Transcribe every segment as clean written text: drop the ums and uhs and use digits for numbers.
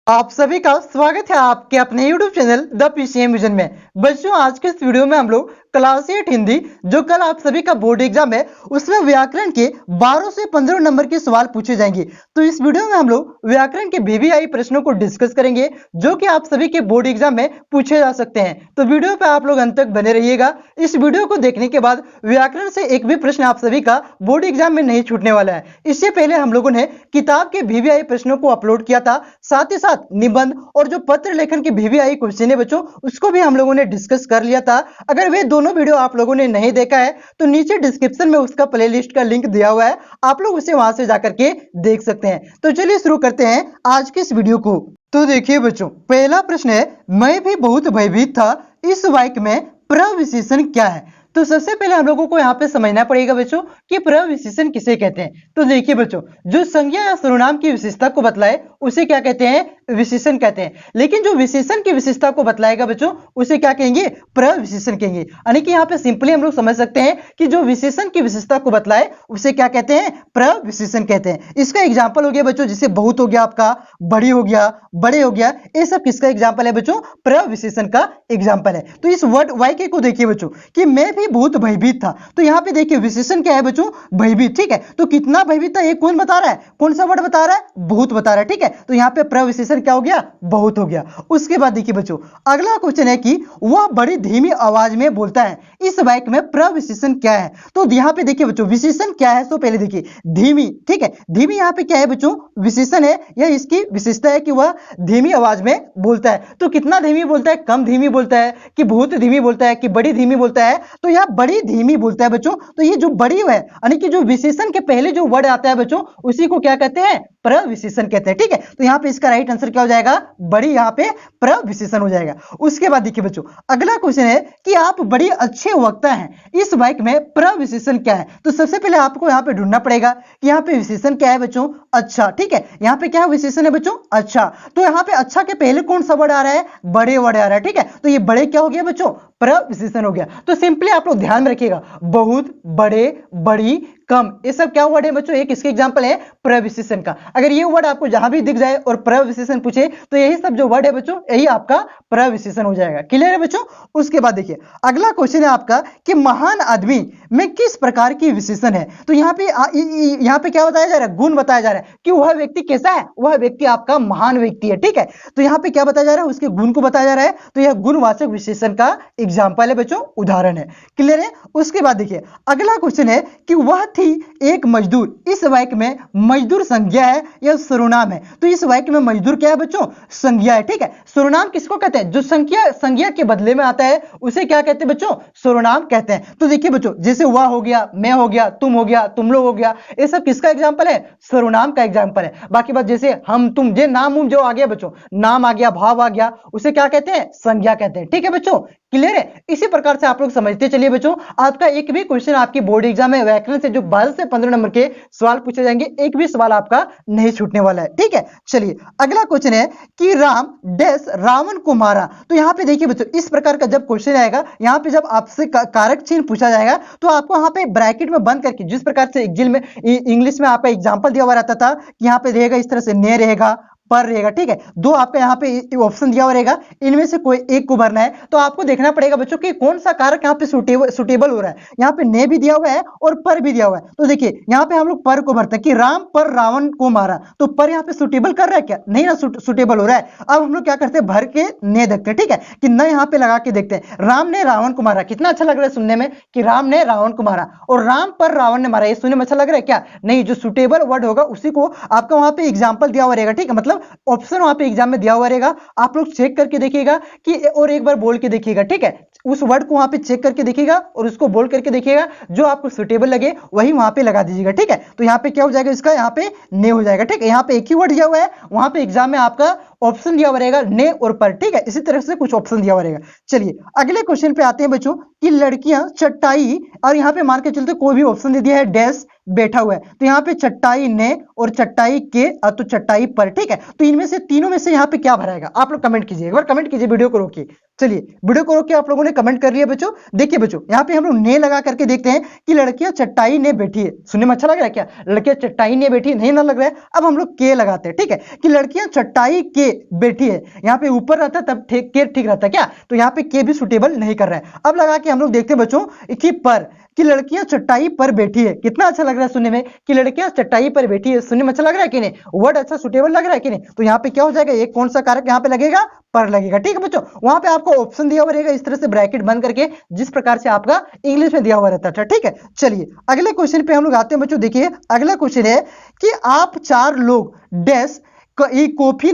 आप सभी का स्वागत है आपके अपने YouTube channel the PCM vision में। बच्चों, आज के इस वीडियो में हम लोग क्लास 8 हिंदी जो कल आप सभी का बोर्ड एग्जाम है उसमें व्याकरण के 12 से 15 नंबर के सवाल पूछे जाएंगे। तो इस वीडियो में हम लोग व्याकरण के वीवीआई प्रश्नों को डिस्कस करेंगे जो कि आप सभी के बोर्ड एग्जाम में पूछे जा सकते हैं। तो वीडियो पे आप लोग अंत तक बने रहिएगा। इस वीडियो को देखने के बाद व्याकरण से एक भी प्रश्न आप सभी का बोर्ड एग्जाम में नहीं छूटने वाला है। इससे पहले हम लोगों ने किताब के वीवीआई प्रश्नों को अपलोड किया था, साथ ही साथ निबंध और जो पत्र लेखन के वीवीआई क्वेश्चन है बच्चों उसको भी हम लोगों ने डिस्कस कर लिया था। अगर वे दोनों वीडियो आप लोगों ने नहीं देखा है तो नीचे डिस्क्रिप्शन में उसका प्लेलिस्ट का लिंक दिया हुआ है, आप लोग उसे वहां से जाकर के देख सकते हैं। तो चलिए शुरू करते हैं आज की इस वीडियो को। तो देखिए बच्चों, पहला प्रश्न है, मैं भी बहुत भयभीत था, इस वाक्य में प्रविशेषण क्या है? तो सबसे पहले हम लोगों को यहाँ पे समझना पड़ेगा बच्चों कि प्रविशेषण किसे कहते हैं। तो देखिए बच्चों, जो संज्ञा या सर्वनाम की विशेषता को बतलाए उसे क्या कहते हैं? विशेषण कहते हैं। लेकिन जो विशेषण की विशेषता को बतलाएगा बच्चों उसे क्या कहेंगे? प्रविशेषण कहेंगे। यानी कि यहाँ पे सिंपली हम लोग समझ सकते हैं कि जो विशेषण की विशेषता को बतलाए उसे क्या कहते हैं? प्रविशेषण कहते हैं। इसका एग्जाम्पल हो गया बच्चों, जैसे बहुत हो गया, आपका बड़ी हो गया, बड़े हो गया, ये सब किसका एग्जाम्पल है बच्चों? प्रविशेषण का एग्जाम्पल है। तो इस वर्ड वाक्य को देखिए बच्चों कि मैं भी बहुत भयभीत था, तो यहाँ पे देखिए विशेषण क्या है बच्चों? भयभीत। ठीक है, तो कितना भयभीत था ये कौन बता रहा है? कौन सा वर्ड बता रहा है? बहुत बता रहा है। ठीक है, तो यहाँ पे प्रविशेषण क्या हो गया? बहुत हो गया। उसके बाद देखिए बच्चों, अगला क्वेश्चन है कि वह बड़ी धीमी आवाज में बोलता है, इस वाक्य में प्रविशेषण क्या है? तो यहाँ पे देखिए बच्चों विशेषण क्या है, तो पहले देखिए धीमी। ठीक है, धीमी यहाँ पे क्या है बच्चों? विशेषण है, यह इसकी विशेषता है कि वह धीमी आवाज में बोलता है। तो कितना धीमी बोलता है? कम धीमी बोलता है कि बहुत धीमी बोलता है कि बड़ी धीमी बोलता है? तो यह बड़ी धीमी बोलता है बच्चों। तो ये जो बड़ी है यानी कि जो विशेषण के पहले जो वर्ड आता है बच्चों उसी को क्या कहते हैं? प्रविशेषण कहते हैं। ठीक है, तो यहाँ पे इसका राइट आंसर क्या हो जाएगा? बड़ी, यहाँ पे प्रविशेषण हो जाएगा। उसके बाद देखिए बच्चों, अगला क्वेश्चन है कि आप बड़ी अच्छे वक्ता हैं, इस वाक्य में प्रविशेषण क्या है? तो सबसे पहले आपको यहाँ पे ढूंढना पड़ेगा कि यहाँ पे विशेषण क्या है बच्चों? अच्छा। ठीक है, यहाँ पे क्या विशेषण है बच्चों? अच्छा। तो यहाँ पे अच्छा के पहले कौन सा वर्ड आ रहा है? बड़े वर्ड आ रहा है। ठीक है, तो ये बड़े क्या हो गया बच्चों? प्रविशेषण हो गया। तो सिंपली आप लोग ध्यान में रखिएगा, बहुत, बड़े, बड़ी, कम, ये सब क्या वर्ड है बच्चों? एक इसके एग्जांपल है प्रविशेषण का। अगर ये वर्ड आपको जहां भी दिख जाए और प्रविशेषण पूछे तो यही सब जो वर्ड है बच्चों यही आपका प्रविशेषण हो जाएगा। क्लियर है बच्चों? उसके बाद देखिए अगला क्वेश्चन है आपका कि महान आदमी में किस प्रकार की विशेषण है? तो यहाँ पे क्या बताया जा रहा है? गुण बताया जा रहा है कि वह व्यक्ति कैसा है? वह व्यक्ति आपका महान व्यक्ति है। ठीक है, तो यहाँ पे क्या बताया जा रहा है? उसके गुण को बताया जा रहा है। तो यह गुणवाचक विशेषण का एग्जाम्पल है बच्चों, उदाहरण है। क्लियर है? उसके बाद देखिए अगला क्वेश्चन है कि वह थी एक मजदूर, इस वाक्य में मजदूर संज्ञा है या सर्वनाम है? तो इस वाक्य में मजदूर क्या है बच्चों? संज्ञा है। ठीक है, सर्वनाम किसको कहते हैं? जो संज्ञा के बदले में आता है उसे क्या कहते हैं बच्चों? सर्वनाम कहते हैं। तो देखिए बच्चों, जैसे वह हो गया, मैं हो गया, तुम हो गया, तुम लोग हो गया, ये सब किसका एग्जाम्पल है? सर्वनाम का एग्जाम्पल है। बाकी बात जैसे हम तुम, जे नाम जो आ गया बच्चों, नाम आ गया, भाव आ गया, उसे क्या कहते हैं? संज्ञा कहते हैं। ठीक है बच्चों, क्लियर है? इसी प्रकार से आप लोग समझते चलिए बच्चों। आपका एक भी क्वेश्चन आपकी बोर्ड एग्जाम में व्याकरण से जो 12 से 15 नंबर के सवाल पूछे जाएंगे, एक भी सवाल आपका नहीं छूटने वाला है। ठीक है, चलिए अगला क्वेश्चन है कि राम डैश रावण को मारा। तो यहाँ पे देखिए बच्चों, इस प्रकार का जब क्वेश्चन आएगा, यहाँ पे जब आपसे कारक चिन्ह पूछा जाएगा तो आपको यहाँ पे ब्रैकेट में बंद करके, जिस प्रकार से इंग्लिश में आपका एग्जाम्पल दिया हुआ रहता था कि यहाँ पे रहेगा इस तरह से, ने रहेगा, पर रहेगा। ठीक है, दो आपका यहाँ पे ऑप्शन दिया हुआ रहेगा, इनमें से कोई एक को भरना है। तो आपको देखना पड़ेगा बच्चों कि कौन सा कारक यहाँ पे सुटेबल हो रहा है। यहाँ पे ने भी दिया हुआ है और पर भी दिया हुआ है। तो देखिए यहाँ पे हम लोग पर को भरते हैं कि राम पर रावण को मारा, तो पर यहाँ पे सुटेबल कर रहा है क्या? नहीं ना, सुटेबल हो रहा है। अब हम लोग क्या करते हैं? भर के ने देखते हैं। ठीक है, कि न यहाँ पे लगा के देखते हैं, राम ने रावण को मारा। कितना अच्छा लग रहा है सुनने में कि राम ने रावण को मारा और राम पर रावण ने मारा, ये सुनने में अच्छा लग रहा है क्या? नहीं, जो सुटेबल वर्ड होगा उसी को आपका वहां पे एग्जाम्पल दिया हुआ रहेगा। ठीक है, मतलब ऑप्शन वहां पे एग्जाम में दिया हुआ रहेगा, आप लोग चेक करके देखिएगा कि, और एक बार बोल के देखिएगा। ठीक है, उस वर्ड को वहां पे चेक करके देखिएगा और उसको बोल करके देखिएगा, जो आपको सुटेबल लगे वही वहां पे लगा दीजिएगा। ठीक है, तो यहाँ पे क्या हो जाएगा? इसका यहाँ पे ने हो जाएगा। ठीक है, यहाँ पे एक ही वर्ड दिया हुआ है, वहां पे एग्जाम में आपका ऑप्शन दिया हुआ रहेगा ने और पर। ठीक है, इसी तरह से कुछ ऑप्शन दिया हुआ रहेगा। चलिए अगले क्वेश्चन पे आते हैं बच्चों कि लड़कियां चटाई, और यहाँ पे मान के चलते कोई भी ऑप्शन दे दिया है डैश बैठा हुआ है, तो यहाँ पे चटाई ने और चटाई के तो चटाई पर, ठीक है। तो इनमें से तीनों में से यहाँ पे क्या भराएगा, आप लोग कमेंट कीजिए, एक बार कमेंट कीजिए वीडियो को रोकिए। चलिए वीडियो को रोक के आप लोगों ने कमेंट कर लिया बच्चों। देखिए बच्चों यहाँ पे हम लोग ने लगा करके देखते हैं कि लड़कियां चटाई ने बैठी है। सुनने में अच्छा लग रहा है क्या, लड़कियां चटाई ने बैठी है, नहीं ना लग रहा है। अब हम लोग के लगाते हैं, ठीक है, कि लड़कियां चटाई के बैठी है। यहाँ पे ऊपर रहता तब ठीक रहता है क्या, तो यहाँ पे के भी सुटेबल नहीं कर रहा है। अब लगा के हम लोग देखते हैं बच्चों कि पर, कि लड़कियां चटाई पर बैठी है। कितना अच्छा लग रहा है सुनने में कि लड़कियां चटाई पर बैठी है, सुनने में अच्छा लग रहा है कि नहीं, वर्ड अच्छा सुटेबल लग रहा है कि नहीं। तो यहाँ पे क्या हो जाएगा, एक कौन सा कारक यहाँ पे लगेगा, पर लगेगा, ठीक है बच्चों। वहां पे आपको ऑप्शन दिया हुआ रहेगा इस तरह से ब्रैकेट बंद करके, जिस प्रकार से आपका इंग्लिश में दिया हुआ रहता था, ठीक है। चलिए अगले क्वेश्चन पे हम लोग आते हैं बच्चों। देखिए अगला क्वेश्चन है कि आप 4 लोग डैश कॉफी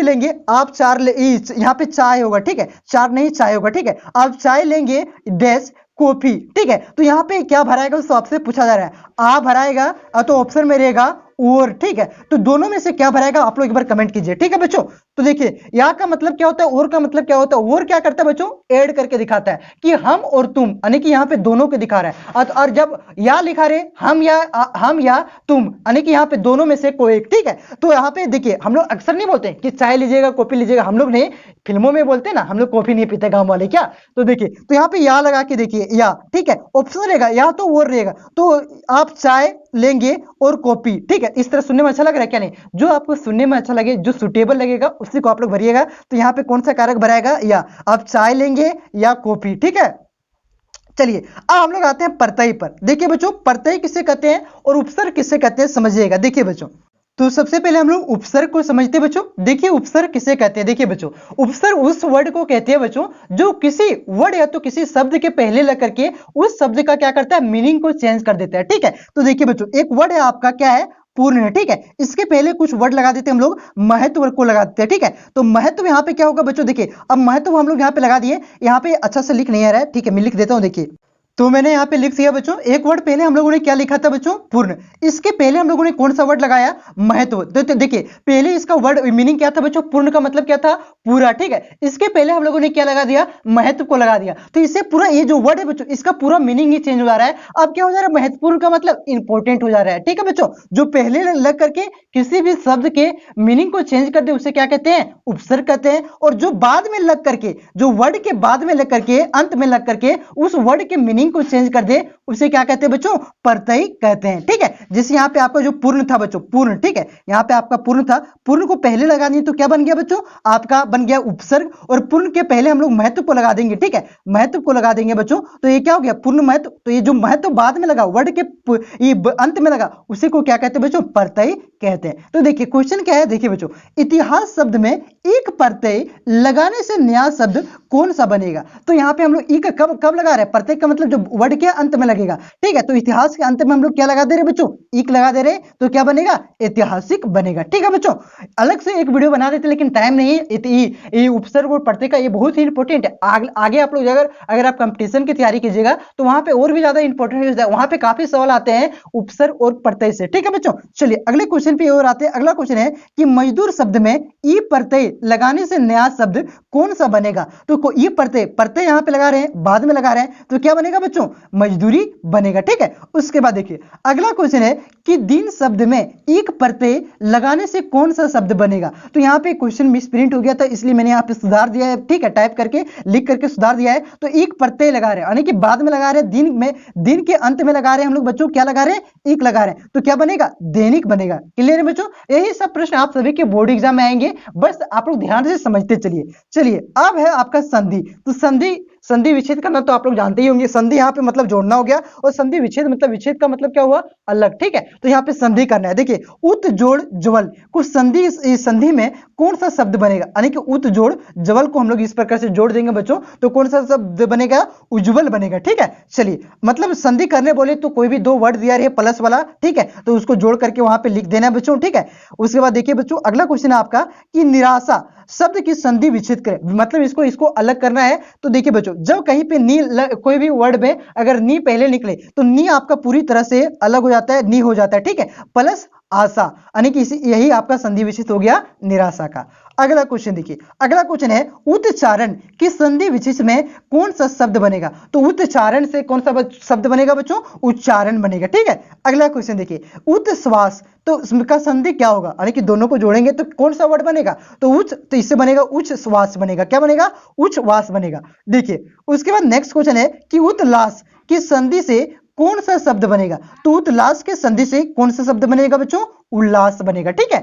लेंगे, आप 4 यहाँ पे चाय होगा, ठीक है, 4 नहीं चाय होगा, ठीक है। आप चाय लेंगे डैश कॉफी, ठीक है। तो यहाँ पे क्या भराएगा उसको आपसे पूछा जा रहा है, आ भराएगा तो ऑप्शन में रहेगा और, ठीक है। तो दोनों में से क्या भराएगा आप लोग एक बार कमेंट कीजिए, ठीक है बच्चों। तो देखिए यहाँ का मतलब क्या होता है, और का मतलब क्या होता है, और क्या करता है बच्चों, ऐड करके दिखाता है कि हम और तुम, यानी कि यहाँ पे दोनों को दिखा रहा है। और जब या लिखा रहे हम या तुम, यानी कि यहाँ पे दोनों में से कोई एक, ठीक है। तो यहाँ पे देखिए हम लोग अक्सर नहीं बोलते कि चाय लीजिएगा कॉफी लीजिएगा, हम लोग नहीं, फिल्मों में बोलते हैं ना, हम लोग कॉफी नहीं पीते गांव वाले, क्या। तो देखिए तो यहाँ पे या लगा के देखिए या, ठीक है, ऑप्शन रहेगा या तो वो रहेगा। तो आप चाय लेंगे और कॉफी, ठीक है। इस तरह सुनने में अच्छा लग रहा है क्या, नहीं, जो आपको सुनने में अच्छा लगे, जो सुटेबल लगेगा उसी को आप लोग भरिएगा। तो यहाँ पे कौन सा कारक भराएगा, या आप चाय लेंगे या कॉफी, ठीक है। चलिए अब हम लोग आते हैं प्रत्यय पर। देखिए बच्चों प्रत्यय किसे कहते हैं और उपसर्ग किसे कहते हैं समझिएगा। देखिए बच्चों तो सबसे पहले हम लोग उपसर्ग को समझते हैं बच्चों। देखिए उपसर्ग किसे कहते हैं, देखिए बच्चों उपसर्ग उस वर्ड को कहते हैं बच्चों जो किसी वर्ड या तो किसी शब्द के पहले लग करके उस शब्द का क्या करता है, मीनिंग को चेंज कर देता है, ठीक है। तो देखिए बच्चों एक वर्ड है आपका क्या है, पूर्ण है, ठीक है। इसके पहले कुछ वर्ड लगा देते हैं हम लोग, महत्व को लगा देते हैं, ठीक है। तो महत्व यहाँ पे क्या होगा बच्चों, देखिए अब महत्व हम लोग यहाँ पे लगा दिए, यहाँ पे अच्छा से लिख नहीं आ रहा है, ठीक है, मैं लिख देता हूँ। देखिए तो मैंने यहाँ पे लिख दिया बच्चों, एक वर्ड पहले हम लोगों ने क्या लिखा था बच्चों, पूर्ण। इसके पहले हम लोगों ने कौन सा वर्ड लगाया, महत्व। तो देखिए पहले इसका वर्ड मीनिंग क्या था बच्चों, पूर्ण का मतलब क्या था, पूरा, ठीक है। इसके पहले हम लोगों ने क्या लगा दिया, महत्व को लगा दिया। तो इससे पूरा ये जो वर्ड है बच्चों इसका पूरा मीनिंग ही चेंज हो जा रहा है। अब क्या हो जा रहा है, महत्वपूर्ण का मतलब इंपॉर्टेंट हो जा रहा है, ठीक है बच्चों। जो पहले लग करके किसी भी शब्द के मीनिंग को चेंज कर दे उसे क्या कहते हैं, उपसर्ग कहते हैं। और जो बाद में लग करके, जो वर्ड के बाद में लग करके, अंत में लग करके उस वर्ड के मीनिंग को चेंज कर दे उसे क्या कहते हैं बच्चों, प्रत्यय कहते हैं, ठीक है। जैसे यहाँ पे आपका जो पूर्ण था बच्चों, पूर्ण, ठीक है, यहाँ पे आपका पूर्ण था, पूर्ण को पहले लगा दिए तो क्या बन गया बच्चों, आपका बन गया उपसर्ग। और पूर्ण के पहले हम लोग महत्व को लगा देंगे, ठीक है, महत्व को लगा देंगे बच्चों, तो ये क्या हो गया, पूर्ण महत्व। तो ये जो महत्व बाद में लगा, वर्ड के ये अंत में लगा, उसी को क्या कहते हैं बच्चों, प्रत्यय कहते हैं। तो देखिए क्वेश्चन क्या है, देखिए बच्चों इतिहास शब्द में एक प्रत्यय लगाने से नया शब्द कौन सा बनेगा। तो यहाँ पे हम लोग एक कब लगा रहे हैं, प्रत्यय का मतलब जो वर्ड के अंत में लगेगा, ठीक है। तो इतिहास के अंत में हम लोग क्या लगा दे रहे बच्चों, एक लगा दे रहे, तो क्या बनेगा, ऐतिहासिक बनेगा, ठीक है बच्चों। अलग से एक वीडियो बना देते लेकिन टाइम नहीं है, ये उपसर्ग और प्रत्यय का ये बहुत ही इंपॉर्टेंट है। आगे आप लोग अगर आप कंपटीशन की तैयारी कीजिएगा तो वहां पे और भी ज्यादा इंपॉर्टेंट है, वहां पे काफी सवाल आते हैं उपसर्ग और प्रत्यय से, ठीक है बच्चों। चलिए अगले क्वेश्चन पे और आते हैं। अगला क्वेश्चन है कि मजदूर शब्द में ई प्रत्यय लगाने से नया शब्द कौन सा बनेगा। तो ई प्रत्यय यहाँ पे लगा रहे हैं, बाद में लगा रहे हैं, तो क्या बनेगा बच्चों, मजदूरी बनेगा, ठीक है। उसके बाद देखिए अगला क्वेश्चन है कि दिन शब्द में एक प्रत्यय लगाने से कौन सा शब्द बनेगा। तो यहाँ पे क्वेश्चन मिसप्रिंट हो गया था इसलिए मैंने यहाँ पे सुधार दिया है, ठीक है, टाइप करके लिख करके सुधार दिया है। तो एक प्रत्यय लगा रहे हैं यानी कि बाद में लगा रहे हैं, दिन के अंत में लगा रहे हैं हम लोग बच्चों, क्या लगा रहे हैं, एक लगा रहे हैं, तो क्या बनेगा, दैनिक बनेगा। क्लियर है बच्चों, यही सब प्रश्न आप सभी के बोर्ड एग्जाम में आएंगे, बस आप लोग ध्यान से समझते चलिए। अब है आपका संधि। तो संधि विच्छेद करना तो आप लोग जानते ही होंगे, संधि यहाँ पे मतलब जोड़ना हो गया, और संधि विच्छेद मतलब विच्छेद का मतलब क्या हुआ, अलग, ठीक है। तो यहाँ पे संधि करना है। देखिए उत जोड़ ज्वल कुछ संधि में कौन सा शब्द बनेगा, यानी कि उत जोड़ ज्वल को हम लोग इस प्रकार से जोड़ देंगे बच्चों, तो कौन सा शब्द बनेगा, उज्जवल बनेगा, ठीक है। चलिए मतलब संधि करने बोले तो कोई भी दो वर्ड दिया रहे प्लस वाला, ठीक है, तो उसको जोड़ करके वहां पे लिख देना बच्चों, ठीक है। उसके बाद देखिए बच्चों अगला क्वेश्चन है आपका कि निराशा शब्द की संधि विच्छेद करें, मतलब इसको अलग करना है। तो देखिए बच्चों जब कहीं पे नी कोई भी वर्ड में अगर नी पहले निकले तो नी आपका पूरी तरह से अलग हो जाता है, नी हो जाता है, ठीक है, प्लस आशा, यानी कि यही आपका संधि विशेष हो गया निराशा का। अगला क्वेश्चन देखिए, अगला क्वेश्चन है उच्चारण की संधि विशेष में कौन सा शब्द बनेगा? तो उच्चारण से कौन सा शब्द बनेगा बच्चों? उच्चारण बनेगा, ठीक है। अगला क्वेश्चन देखिए, उच्छ्वास तो इसका संधि क्या होगा, यानी कि दोनों को जोड़ेंगे तो कौन सा वर्ड बनेगा? तो उच्च, तो इससे बनेगा उच्छ्वास बनेगा। क्या बनेगा? उच्छ्वास बनेगा। देखिए उसके बाद नेक्स्ट क्वेश्चन है कि उत्लास की संधि से कौन सा शब्द बनेगा? तो उत्लास के संधि से कौन सा शब्द बनेगा बच्चों? उल्लास बनेगा, ठीक है।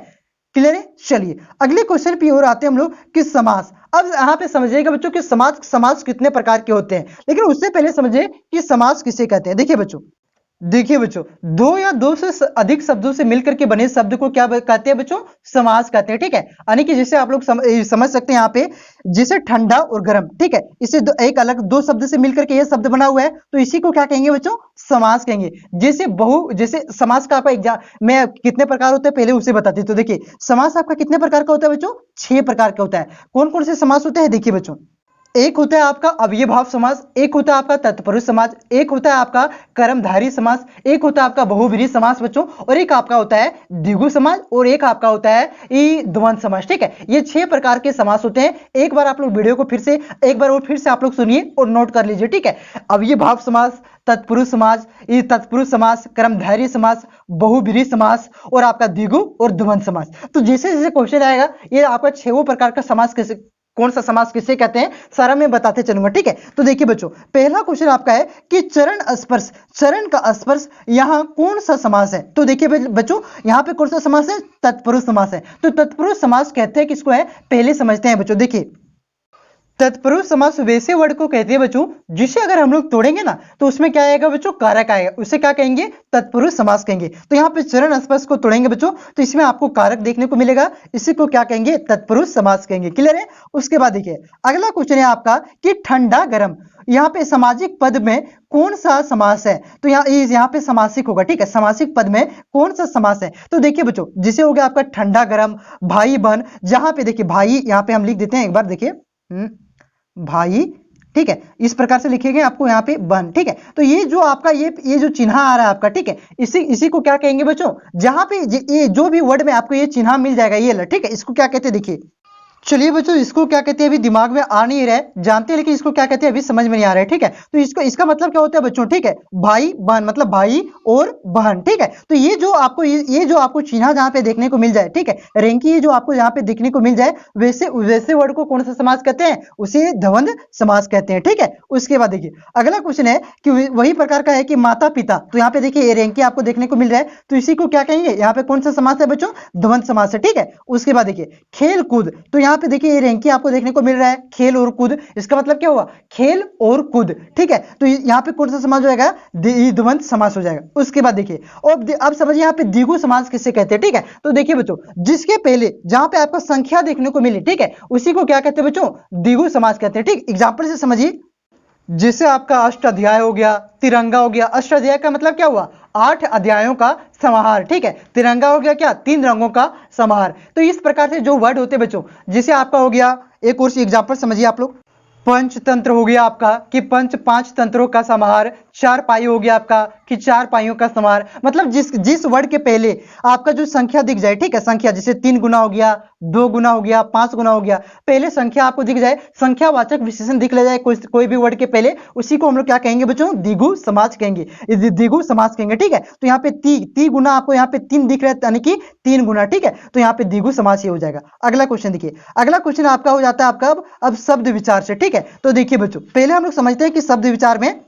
क्लियर है? चलिए अगले क्वेश्चन पे और आते हैं हम लोग कि समास। अब यहाँ पे समझिएगा बच्चों कि समास कितने प्रकार के होते हैं, लेकिन उससे पहले समझिए कि समास किसे कहते हैं। देखिए बच्चों, दो या दो से अधिक शब्दों से मिलकर के बने शब्द को क्या कहते हैं बच्चों? समास कहते हैं, ठीक है। यानी कि जिसे आप लोग समझ सकते हैं यहाँ पे, जैसे ठंडा और गर्म, ठीक है, इसे एक अलग दो शब्द से मिलकर के ये शब्द बना हुआ है, तो इसी को क्या कहेंगे बच्चों? समास कहेंगे। जैसे समास का आपका एग्जाम में कितने प्रकार होते हैं पहले उसे बताते हैं। तो देखिए समास आपका कितने प्रकार का होता है बच्चों? 6 प्रकार का होता है। कौन कौन से समास होते हैं? देखिए बच्चों, एक होता है आपका अव्ययभाव समास, एक होता है आपका तत्पुरुष समास, एक होता है आपका कर्मधारय समास, एक होता है आपका बहुव्रीहि समास बच्चों, और एक आपका होता है द्विगु समास, और एक आपका होता है द्वंद्व समास, ठीक है। ये 6 प्रकार के समास होते हैं। एक बार आप लोग वीडियो को एक बार और फिर से आप लोग सुनिए और नोट कर लीजिए, ठीक है। अव्ययभाव समास, तत्पुरुष समास, कर्मधारय समास, बहुव्रीहि समास और आपका द्विगु और द्वंद्व समास। तो जैसे जैसे क्वेश्चन आएगा ये आपका 6 प्रकार का समास कौन सा समास किसे कहते हैं सारा मैं बताते चलूंगा, ठीक है। तो देखिए बच्चों, पहला क्वेश्चन आपका है कि चरण का स्पर्श यहां कौन सा समास है? तो देखिए बच्चों, यहां पे कौन सा समास है? तत्पुरुष समास है। तो तत्पुरुष समास कहते हैं किसको है, पहले समझते हैं बच्चों। देखिए तत्पुरुष समास वैसे वर्ड को कहते हैं बच्चों जिसे अगर हम लोग तोड़ेंगे ना तो उसमें क्या आएगा बच्चों? कारक आएगा। उसे क्या कहेंगे? तत्पुरुष समास कहेंगे। तो यहाँ पे चरण स्पर्श को तोड़ेंगे बच्चों तो इसमें आपको कारक देखने को मिलेगा, इसी को क्या कहेंगे? तत्पुरुष समास कहेंगे। क्लियर है? उसके बाद देखिए अगला क्वेश्चन है आपका कि ठंडा गर्म, यहाँ पे सामाजिक पद में कौन सा समास है? तो यहाँ पे समासिक होगा, ठीक है। समासिक पद में कौन सा समास है? तो देखिए बच्चों, जिसे हो गया आपका ठंडा गर्म, भाई बहन, जहां पे देखिए भाई यहाँ पे हम लिख देते हैं एक बार, देखिए भाई, ठीक है, इस प्रकार से लिखेंगे आपको यहाँ पे बन, ठीक है। तो ये जो आपका ये जो चिन्ह आ रहा है आपका, ठीक है, इसी को क्या कहेंगे बच्चों? जहां पे ये जो भी वर्ड में आपको ये चिन्ह मिल जाएगा ये, ठीक है, इसको क्या कहते हैं? देखिए चलिए बच्चों, इसको क्या कहते हैं अभी दिमाग में आ नहीं रहा है, जानते हैं लेकिन इसको क्या कहते हैं अभी समझ में नहीं आ रहा है, ठीक है। तो इसका मतलब क्या होता है बच्चों? ठीक है, भाई बहन, मतलब भाई और बहन, ठीक है। तो ये जो आपको चिन्ह जहां पे देखने को मिल जाए, ठीक है, रेंकी जो आपको यहाँ पे देखने को मिल जाए, वैसे वर्ड को कौन सा समास कहते हैं? उसे द्वंद्व समास कहते हैं, ठीक है। उसके बाद देखिए अगला क्वेश्चन है कि वही प्रकार का है कि माता पिता, तो यहाँ पे देखिए रेंकी आपको देखने को मिल रहा है, तो इसी को क्या कहेंगे? यहाँ पे कौन सा समास है बच्चों? द्वंद्व समास है, ठीक है। उसके बाद देखिए खेल कूद, तो यहाँ पे देखिए ये रेंकी आपको देखने को मिल रहा है, खेल और कूद, इसका मतलब क्या हुआ? खेल और कूद, ठीक है। तो यहाँ पे कौन सा समास हो जाएगा? द्वंद्व समास हो जाएगा। उसके बाद देखिए अब समझिए यहाँ पे द्विगु समास किसे कहते हैं, ठीक है। तो देखिए बच्चों, जिसके पहले जहां पे आपको संख्या देखने को मिले, ठीक है, उसी को क्या कहते हैं बच्चों? द्विगु समास कहते हैं, ठीक। एग्जाम्पल से समझिए, जैसे आपका अष्टाध्याय हो गया, तिरंगा हो गया। अष्टाध्याय का मतलब क्या हुआ? 8 अध्यायों का समाहार, ठीक है। तिरंगा हो गया क्या? 3 रंगों का समाहार। तो इस प्रकार से जो वर्ड होते हैं बच्चों, जैसे आपका हो गया एक और एग्जांपल समझिए आप लोग, पंचतंत्र हो गया आपका कि 5 तंत्रों का समाहार, 4 पाई हो गया आपका कि 4 पाइयों का समाहार। मतलब जिस वर्ड के पहले आपका जो संख्या दिख जाए, ठीक है, संख्या जैसे 3 गुना हो गया, 2 गुना हो गया, 5 गुना हो गया, पहले संख्या आपको दिख जाए, संख्यावाचक विशेषण दिख ले जाए कोई भी वर्ड के पहले, उसी को हम लोग क्या कहेंगे बच्चों? द्विगु समास कहेंगे, द्विगु समास कहेंगे, ठीक है। तो यहाँ पे ती गुना आपको यहाँ पे 3 दिख रहा है, यानी कि 3 गुना, ठीक है। तो यहाँ पे द्विगु समास ये हो जाएगा। अगला क्वेश्चन देखिए, अगला क्वेश्चन आपका हो जाता है आपका अब शब्द विचार से, ठीक है। तो देखिए बच्चों, पहले हम लोग समझते हैं कि शब्द विचार में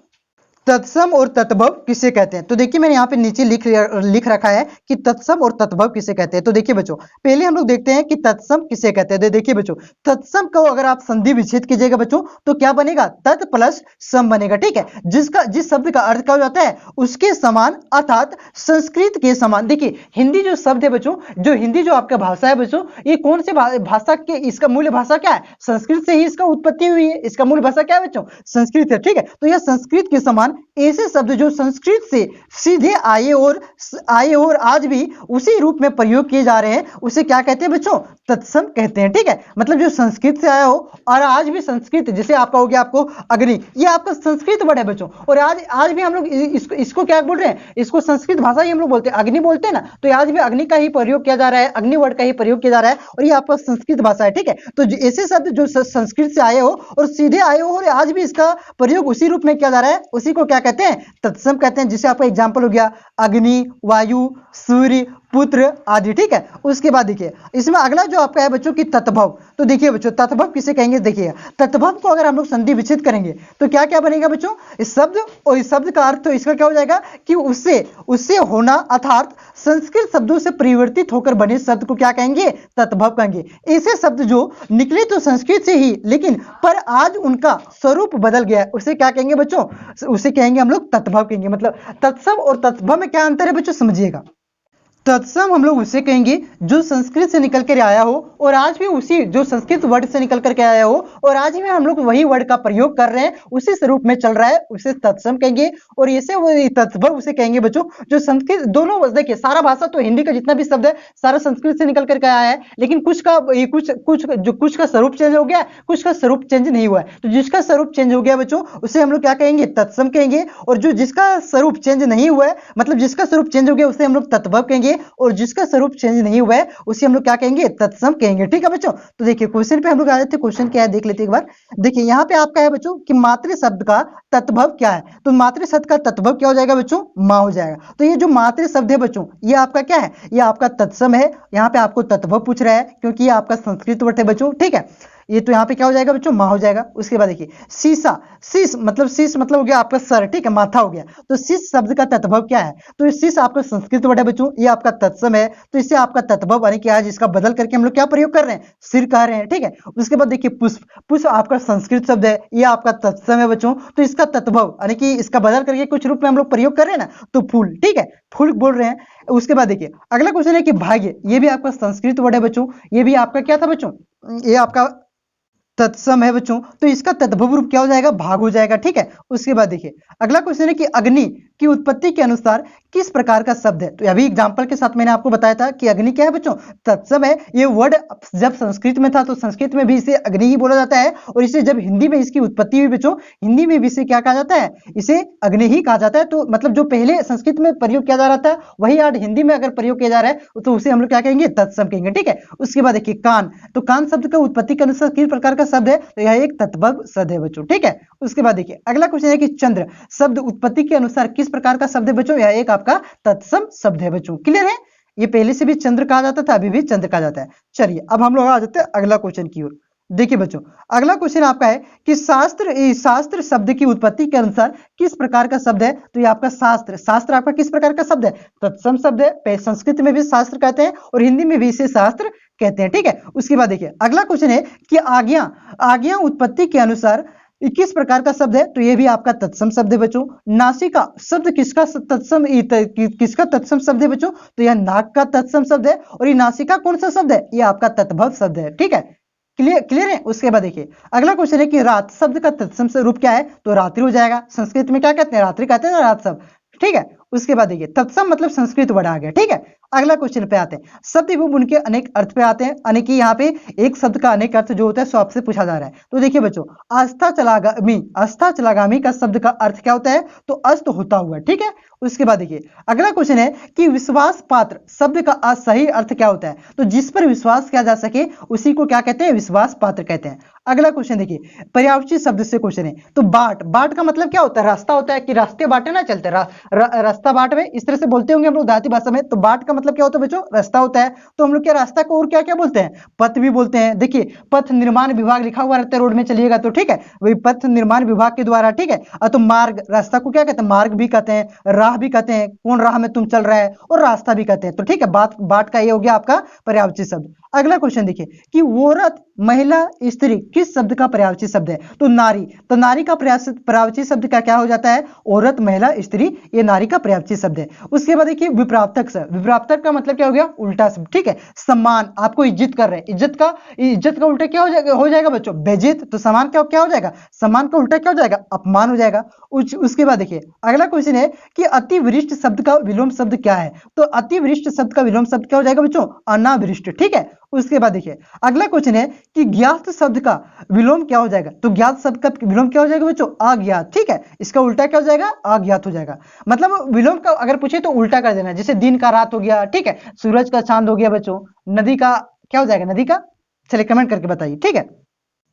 तत्सम और तत्भव किसे कहते हैं। तो देखिए मैंने यहाँ पे नीचे लिख रखा है कि तत्सम और तत्भव किसे कहते हैं। तो देखिए बच्चों, पहले हम लोग देखते हैं कि तत्सम किसे कहते हैं। देखिए बच्चों, तत्सम को अगर आप संधि विच्छेद कीजिएगा बच्चों तो क्या बनेगा? तत् प्लस सम बनेगा, ठीक है। जिस शब्द का अर्थ क्या हो जाता है? उसके समान, अर्थात संस्कृत के समान। देखिए हिंदी जो शब्द है बच्चों, हिंदी जो आपका भाषा है बच्चों, ये कौन से भाषा के, इसका मूल भाषा क्या है? संस्कृत से ही इसका उत्पत्ति हुई है। इसका मूल भाषा क्या है बच्चों? संस्कृत है, ठीक है। तो यह संस्कृत के समान दौरान ऐसे शब्द जो संस्कृत से सीधे आए और आज भी उसी रूप में प्रयोग किए जा रहे हैं उसे क्या कहते हैं बच्चों? तत्सम कहते हैं। ठीक है, मतलब जो संस्कृत से आया हो और आज भी संस्कृत, जैसे आपका हो गया आपको अग्नि, ये आपका संस्कृत वर्ड है बच्चों, और आज भी हम लोग इसको क्या बोल रहे हैं? इसको संस्कृत भाषा ही हम लोग बोलते हैं, अग्नि बोलते हैं ना, तो आज भी अग्नि का ही प्रयोग किया जा रहा है, अग्नि वर्ड का ही प्रयोग किया जा रहा है, और ये आपका संस्कृत भाषा है। ठीक है, तो ऐसे शब्द जो संस्कृत से आए हो और सीधे आए हो और आज भी इसका प्रयोग उसी रूप में किया जा रहा है, उसी को क्या कहते हैं? तत्सम कहते हैं। जिसे आपका एग्जाम्पल हो गया अग्नि, वायु, सूर्य, पुत्र आदि। ठीक है, उसके बाद देखिए इसमें अगला जो आपका है बच्चों की तत्भव। तो देखिए बच्चों तत्भव किसे कहेंगे? देखिए तत्भव को अगर हम लोग संधि विच्छेद करेंगे तो क्या क्या बनेगा बच्चों? इस शब्द और इस शब्द का अर्थ तो इसका क्या हो जाएगा कि उससे होना, अर्थात संस्कृत शब्दों से परिवर्तित होकर बने शब्द को क्या कहेंगे? तत्भव कहेंगे। ऐसे शब्द जो निकले तो संस्कृत से ही, लेकिन पर आज उनका स्वरूप बदल गया, उसे क्या कहेंगे बच्चों? उसे कहेंगे हम लोग तत्भव कहेंगे। मतलब तत्सम और तत्भव में क्या अंतर है बच्चों? समझिएगा। तत्सम हम लोग उसे कहेंगे जो संस्कृत से निकल कर आया हो और आज भी उसी जो संस्कृत वर्ड से निकल करके आया हो और आज भी हम लोग वही वर्ड का प्रयोग कर रहे हैं, उसी स्वरूप में चल रहा है, उसे तत्सम कहेंगे। और ऐसे वो तत्भव उसे कहेंगे बच्चों जो संस्कृत, दोनों देखिए सारा भाषा तो हिंदी का जितना भी शब्द है सारा संस्कृत से निकल करके आया है, लेकिन कुछ का स्वरूप चेंज हो गया, कुछ का स्वरूप चेंज नहीं हुआ है। तो जिसका स्वरूप चेंज हो गया बच्चों उसे हम लोग क्या कहेंगे? तत्सम कहेंगे। और जो जिसका स्वरूप चेंज नहीं हुआ है, मतलब जिसका स्वरूप चेंज हो गया उसे हम लोग तत्भव कहेंगे, और जिसका स्वरूप चेंज नहीं हुआ है उसे हम लोग क्या कहेंगे? तत्सम कहेंगे। ठीक है बच्चों, तो देखिए क्वेश्चन पे हम लोग आ जाते हैं। क्वेश्चन क्या है देख लेते हैं एक बार। देखिए यहाँ पे आपका है बच्चों कि मातृ शब्द का तत्भव क्या है? तो मातृ शब्द का तत्भव क्या हो जाएगा बच्चों? माँ हो जाएगा। तो ये जो मातृ शब्द है बच्चों ये आपका क्या है? ये आपका तत्सम है। यहाँ पे आपको तत्भव पूछ रहा है क्योंकि ये आपका संस्कृत वर्ड है बच्चों। ठीक है, ये तो यहाँ पे क्या हो जाएगा बच्चों? माँ हो जाएगा। उसके बाद देखिए शीशा, शीश मतलब हो गया आपका सर। ठीक है, माथा हो गया। तो शीश शब्द का तत्भव क्या है? तो शीश आपका संस्कृत वर्ड है बच्चों, ये आपका तत्सम है। तो इससे आपका तत्भव यानी कि आज इसका बदल करके हम लोग क्या प्रयोग कर रहे हैं? सिर कह रहे हैं। ठीक है, उसके बाद देखिए पुष्प, पुष्प आपका संस्कृत शब्द है, ये आपका तत्सम है बच्चों। तो इसका तत्भव यानी कि इसका बदल करके कुछ रूप में हम लोग प्रयोग कर रहे हैं ना, तो फूल। ठीक है, फूल बोल रहे हैं। उसके बाद देखिए अगला क्वेश्चन है कि भाग्य, ये भी आपका संस्कृत वर्ड है बच्चों, ये भी आपका क्या था बच्चों? ये आपका तत्सम है बच्चों। तो इसका तद्भव रूप क्या हो जाएगा? भाग हो जाएगा। ठीक है, उसके बाद देखिए अगला क्वेश्चन है कि अग्नि की उत्पत्ति के अनुसार किस प्रकार का शब्द है? तो अभी एग्जांपल के साथ मैंने आपको बताया था कि अग्नि क्या है बच्चों? तत्सम है। ये वर्ड जब संस्कृत में था तो संस्कृत में भी इसे अग्नि ही बोला जाता है, और इसे जब हिंदी में इसकी उत्पत्ति हुई बच्चों, हिंदी में भी इसे क्या कहा जाता है? इसे अग्नि ही कहा जाता है। तो मतलब जो पहले संस्कृत में प्रयोग किया जा रहा था वही आज हिंदी में अगर प्रयोग किया जा रहा है तो उसे हम लोग क्या कहेंगे? तत्सम कहेंगे। ठीक है, उसके बाद देखिए कान, तो कान शब्द का उत्पत्ति के अनुसार किस प्रकार का शब्द है? तो यह एक तत्भव शब्द है बच्चों। ठीक है, उसके बाद देखिए अगला क्वेश्चन है कि चंद्र शब्द उत्पत्ति के अनुसार किस प्रकार का शब्द है बच्चों? यह एक आपका तत्सम शब्द है बच्चों। क्लियर है? ये पहले से भी चंद्र कहा जाता था, अभी भी चंद्र कहा जाता है। चलिए अब हम लोग आ जाते हैं अगला क्वेश्चन की ओर। देखिए बच्चों अगला क्वेश्चन आपका है कि शास्त्र शब्द की उत्पत्ति के अनुसार किस प्रकार का शब्द है? तो ये आपका शास्त्र, शास्त्र आपका किस प्रकार का शब्द है? तत्सम शब्द है। संस्कृत में भी शास्त्र कहते हैं और हिंदी में भी इसे शास्त्र कहते हैं। ठीक है, उसके बाद देखिए अगला क्वेश्चन है कि आज्ञा, आज्ञा उत्पत्ति के अनुसार किस प्रकार का शब्द है? तो ये भी आपका तत्सम शब्द है बच्चों। नासिका शब्द किसका तत्सम शब्द है बच्चों? तो यह नाक का तत्सम शब्द है। और ये नासिका कौन सा शब्द है? ये आपका तत्भव शब्द है। ठीक है, क्लियर है? उसके बाद देखिए अगला क्वेश्चन है कि रात शब्द का तत्सम रूप क्या है? तो रात्रि हो जाएगा। संस्कृत में क्या कहते हैं? रात्रि कहते हैं ना, रात शब्द। ठीक है, उसके बाद देखिए तत्सम मतलब संस्कृत वर्ड आ गया। ठीक है, अगला क्वेश्चन पे आते हैं। शब्द एवं उनके अनेक अर्थ पे आते हैं, यानी कि यहाँ पे एक शब्द का अनेक अर्थ जो होता है सो आपसे पूछा जा रहा है। तो देखिए बच्चों आस्था चलागामी का शब्द का अर्थ क्या होता है? तो अस्त होता हुआ। ठीक है, उसके बाद देखिए अगला क्वेश्चन है कि विश्वास पात्र शब्द का सही अर्थ क्या होता है? तो जिस पर विश्वास किया जा सके उसी को क्या कहते हैं? विश्वास पात्र कहते हैं। अगला क्वेश्चन देखिए पर्यायवाची शब्द से क्वेश्चन है। तो बाट का मतलब क्या होता है? रास्ता होता है कि रास्ते बाटे ना चलते, रास्ता बाट में इस तरह से बोलते होंगे हम लोग देहाती भाषा में। तो बाट का मतलब क्या होता है बच्चों? रास्ता होता है। तो हम लोग क्या रास्ता को और क्या क्या बोलते हैं? पथ भी बोलते हैं। देखिए पथ निर्माण विभाग लिखा हुआ रहता है रोड में चलिएगा तो। ठीक है, वही पथ निर्माण विभाग के द्वारा। ठीक है, तो मार्ग, रास्ता को क्या कहते हैं? मार्ग भी कहते हैं, राह भी कहते हैं, कौन राह में तुम चल रहा है, और रास्ता भी कहते हैं। तो ठीक है, बाट का ये हो गया आपका पर्यायवाची शब्द। अगला क्वेश्चन देखिए कि वो रथ महिला, स्त्री किस शब्द का पर्यायवाची शब्द है? तो नारी, तो नारी का पर्यायवाची शब्द क्या हो जाता है? औरत, महिला, स्त्री, ये नारी का पर्यायवाची शब्द है। उसके बाद देखिए विप्राप्तक शब्द, विप्राप्तक का मतलब क्या हो गया? उल्टा शब्द, ठीक है। सम्मान, आपको इज्जत कर रहे हैं, इज्जत का उल्टा क्या हो जाएगा बच्चों? बेइज्जत। तो सम्मान क्या हो जाएगा? सम्मान का उल्टा क्या हो जाएगा? अपमान हो जाएगा। उसके बाद देखिए अगला क्वेश्चन है कि अतिवृष्ट शब्द का विलोम शब्द क्या है? तो अतिवृष्ट शब्द का विलोम शब्द क्या हो जाएगा बच्चों? अनावृष्ट, ठीक है। उसके बाद देखिए अगला क्वेश्चन है कि ज्ञात शब्द का विलोम क्या हो जाएगा? तो ज्ञात शब्द का विलोम क्या हो जाएगा बच्चों? अज्ञात, ठीक है। इसका उल्टा क्या हो जाएगा? अज्ञात हो जाएगा। मतलब विलोम का अगर पूछे तो उल्टा कर देना, जैसे दिन का रात हो गया, ठीक है, सूरज का चांद हो गया बच्चों, नदी का क्या हो जाएगा? नदी का। चलिए कमेंट करके बताइए, ठीक है।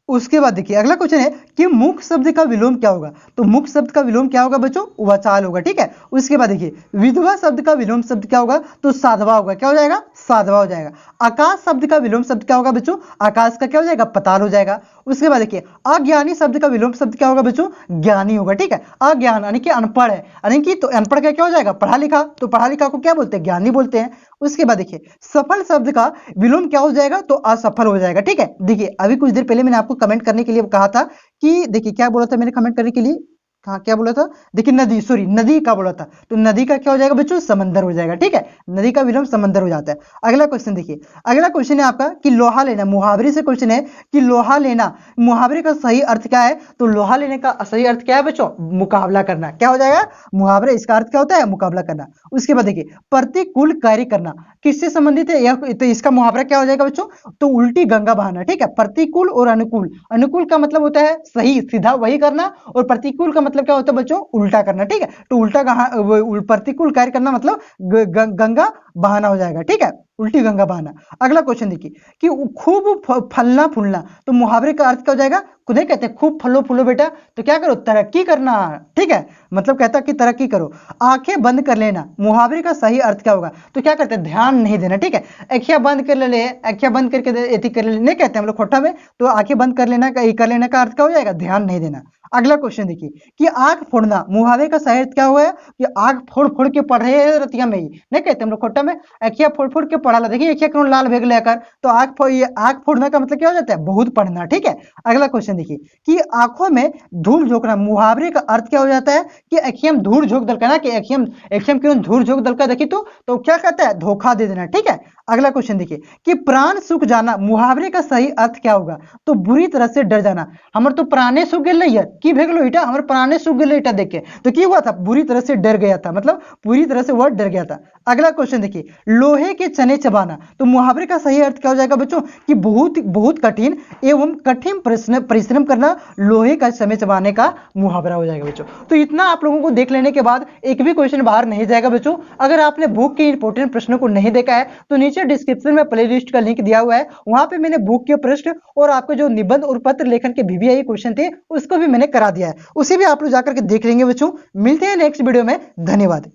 उसके बाद देखिए अगला क्वेश्चन है कि मुख शब्द का विलोम क्या होगा? तो मुख शब्द का विलोम क्या होगा बच्चों? वचाल होगा, ठीक है। उसके बाद देखिए विधवा शब्द का विलोम शब्द क्या होगा? तो साधवा होगा। क्या हो जाएगा? साधवा हो जाएगा। आकाश शब्द का विलोम शब्द क्या होगा बच्चों? आकाश का क्या हो जाएगा? पताल हो जाएगा। उसके बाद देखिए अज्ञानी शब्द का विलोम शब्द क्या होगा बच्चों? ज्ञानी होगा, ठीक है। अज्ञान यानी कि अनपढ़ है, यानी कि तो अनपढ़ का क्या हो जाएगा? पढ़ा लिखा। तो पढ़ा लिखा को क्या बोलते हैं? ज्ञानी बोलते हैं। उसके बाद देखिए सफल शब्द का विलोम क्या हो जाएगा? तो असफल हो जाएगा, ठीक है। देखिए अभी कुछ देर पहले मैंने आपको कमेंट करने के लिए कहा था कि देखिए क्या बोला था मैंने कमेंट करने के लिए? कहा क्या बोला था? देखिए नदी, सॉरी नदी का बोला था। तो नदी का क्या हो जाएगा बच्चों? समंदर हो जाएगा, ठीक है। नदी का विलोम समंदर हो जाता है। अगला क्वेश्चन देखिए, अगला क्वेश्चन है आपका कि लोहा लेना, मुहावरे से क्वेश्चन है कि लोहा लेना, मुहावरे का सही अर्थ क्या है? तो लोहा लेने का सही अर्थ क्या है बच्चों? मुकाबला करना। क्या हो जाएगा? मुहावरे, इसका अर्थ क्या होता है? मुकाबला करना। उसके बाद देखिए प्रतिकूल कार्य करना, किससे संबंधित है? तो इसका मुहावरा क्या हो जाएगा बच्चों? तो उल्टी गंगा बहाना, ठीक है। प्रतिकूल और अनुकूल, अनुकूल का मतलब होता है सही सीधा वही करना, और प्रतिकूल का मतलब क्या होता है बच्चों? उल्टा करना, ठीक है। तो प्रतिकूल कार्य करना मतलब गंगा बहाना हो जाएगा, ठीक है, उल्टी गंगा बहाना। अगला क्वेश्चन देखिए कि खूब फलना फूलना, तो मुहावरे का अर्थ क्या हो जाएगा? नहीं कहते खूब फलो फूलो बेटा, तो क्या करो? तरक्की करना, ठीक है। मतलब कहता कि तरक्की करो। आंखें बंद कर लेना, मुहावरे का सही अर्थ क्या होगा? तो क्या कहते हैं? ध्यान नहीं देना, ठीक है। आंखें बंद कर ले, आंखें बंद करके एथी कर ले नहीं कहते हम लोग खोटा में। तो आंखें बंद कर लेने का अर्थ क्या हो जाएगा? ध्यान नहीं देना। अगला क्वेश्चन देखिए कि आंख फोड़ना, मुहावरे का सही अर्थ क्या हुआ है? कि आंख फोड़ फोड़ के पढ़ रहे हैं रतिया में ही नहीं कहते हम लोग खोटा में, आंखिया फोड़ फोड़ के पढ़ा ला। देखिए आंखिया क्यों लाल भेग लेकर, तो आंख फोड़ना का मतलब क्या हो जाता है? बहुत पढ़ना, ठीक है। अगला क्वेश्चन देखिए कि आंखों में धूल झोंकना, मुहावरे का अर्थ क्या हो जाता है? कि अखियम धूल झोंक दल का ना, कि अखियम क्यों धूल झोंक दल का, देखिए तो क्या कहता है? धोखा दे देना, ठीक है। अगला क्वेश्चन देखिए कि प्राण सूख जाना, मुहावरे का सही अर्थ क्या होगा? तो बुरी तरह से डर जाना। हमर तो प्राणे सूख गेल नहीं है, की भेगलो इटा, हमर प्राणे सूख गेल इटा देख के, तो की हुआ था? बुरी तरह से डर गया था, मतलब पूरी तरह से वह डर गया था। अगला क्वेश्चन देखिए लोहे के चने चबाना, तो मुहावरे का सही अर्थ क्या हो जाएगा बच्चों? कि बहुत कठिन एवं कठिन परिश्रम करना, लोहे का चने चबाने का मुहावरा हो जाएगा बच्चों। तो इतना आप लोगों को देख लेने के बाद एक भी क्वेश्चन बाहर नहीं जाएगा बच्चों। अगर आपने बुक के इंपॉर्टेंट प्रश्नों को नहीं देखा है तो नीचे डिस्क्रिप्शन में प्लेलिस्ट का लिंक दिया हुआ है, वहां पे मैंने बुक के प्रश्न और आपके जो निबंध और पत्र लेखन के VVIE क्वेश्चन थे उसको भी मैंने करा दिया है, उसे भी आप लोग जाकर के देख लेंगे बच्चों। मिलते हैं नेक्स्ट वीडियो में, धन्यवाद।